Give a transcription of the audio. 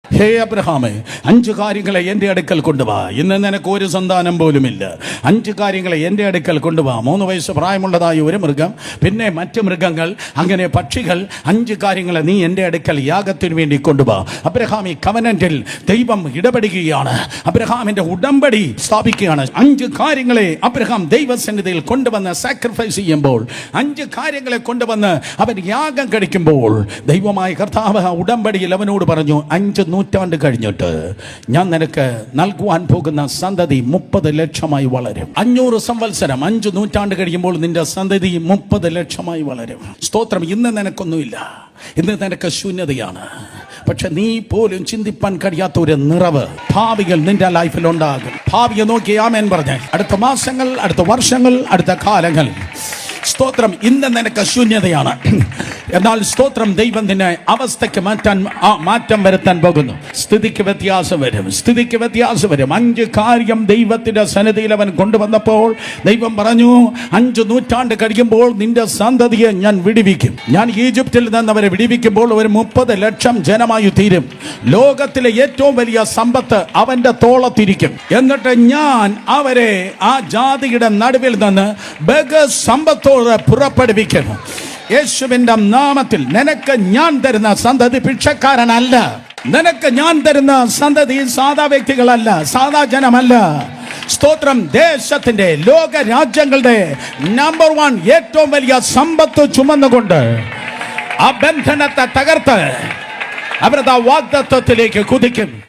ഹേ അബ്രഹാമേ, 5 കാര്യങ്ങളെ എൻ്റെ അടുക്കൽ കൊണ്ടുവാ. ഇന്ന് നിനക്ക് ഒരു സന്താനം പോലുമില്ല. 5 കാര്യങ്ങളെ എൻ്റെ അടുക്കൽ കൊണ്ടുവാ. 3 വയസ്സ് പ്രായമുള്ളതായ ഒരു മൃഗം, പിന്നെ മറ്റ് മൃഗങ്ങൾ, അങ്ങനെ പക്ഷികൾ. 5 കാര്യങ്ങളെ നീ എൻ്റെ അടുക്കൽ യാഗത്തിന് വേണ്ടി കൊണ്ടുവാ. അബ്രഹാം ഈ കവനന്റിൽ ദൈവം ഇടപെടുകയാണ്. അബ്രഹാമിന്റെ ഉടമ്പടി സ്ഥാപിക്കുകയാണ്. 5 കാര്യങ്ങളെ അബ്രഹാം ദൈവസന്നിധിയിൽ കൊണ്ടുവന്ന് സാക്രിഫൈസ് ചെയ്യുമ്പോൾ, 5 കാര്യങ്ങളെ കൊണ്ടുവന്ന് അവൻ യാഗം കഴിക്കുമ്പോൾ, ദൈവമായ കർത്താവ് ഉടമ്പടിയിൽ അവനോട് പറഞ്ഞു, 5 നൂറ്റാണ്ട് കഴിഞ്ഞിട്ട് ഞാൻ നിനക്ക് നൽകുവാൻ പോകുന്ന സന്തതി 30 ലക്ഷമായി വളരും. 500 സംവത്സരം, 5 നൂറ്റാണ്ട് കഴിയുമ്പോൾ നിന്റെ സന്തതി 30 ലക്ഷമായി വളരും. സ്തോത്രം. ഇന്ന് നിനക്കൊന്നുമില്ല, ഇന്ന് നിനക്ക് ശൂന്യതയാണ്. പക്ഷെ നീ പോലും ചിന്തിപ്പാൻ കഴിയാത്ത ഒരു നിറവ് ഭാവികൾ നിന്റെ ലൈഫിൽ ഉണ്ടാകും. ഭാവിയെ നോക്കി ആമേൻ പറഞ്ഞേ. അടുത്ത മാസങ്ങൾ, അടുത്ത വർഷങ്ങൾ, അടുത്ത കാലങ്ങൾ. സ്തോത്രം. ഇന്ന് നിനക്ക് ശൂന്യതയാണ്, എന്നാൽ സ്തോത്രം ദൈവം നിന്നെ അവസ്ഥയ്ക്ക് മാറ്റം വരുത്താൻ പോകുന്നു. സ്ഥിതിക്ക് വ്യത്യാസം വരും, സ്ഥിതിക്ക് വ്യത്യാസം വരും. 5 കാര്യം ദൈവത്തിന്റെ സന്നിധിയിൽ അവൻ കൊണ്ടുവന്നപ്പോൾ ദൈവം പറഞ്ഞു, 5 നൂറ്റാണ്ട് കഴിയുമ്പോൾ നിന്റെ സന്തതിയെ ഞാൻ വിടുവിക്കും. ഞാൻ ഈജിപ്തിൽ നിന്ന് അവരെ വിടുവിക്കുമ്പോൾ ഒരു 30 ലക്ഷം ജനമായി തീരും. ലോകത്തിലെ ഏറ്റവും വലിയ സമ്പത്ത് അവന്റെ തോളത്തിരിക്കും. എന്നിട്ട് ഞാൻ അവരെ ആ ജാതിയുടെ നടുവിൽ നിന്ന് ബഹുസമ്പത്തോടെ പുറപ്പെടുവിക്കുന്നു. യേശുവിന്റെ നാമത്തിൽ നിനക്ക് ഞാൻ തരുന്ന സന്തതി ഭിക്ഷക്കാരനല്ല. നിനക്ക് ഞാൻ തരുന്ന സന്തതി സാധാ വ്യക്തികളല്ല, സാധാ ജനമല്ല. സ്തോത്രം. ദേശത്തിന്റെ, ലോക രാജ്യങ്ങളുടെ നമ്പർ 1 ഏറ്റവും വലിയ സമ്പത്ത് ചുമന്നുകൊണ്ട് ആ ബന്ധനത്തെ തകർത്ത് അവരത് ആ വാഗ്ദത്തത്തിലേക്ക് കുതിക്കും.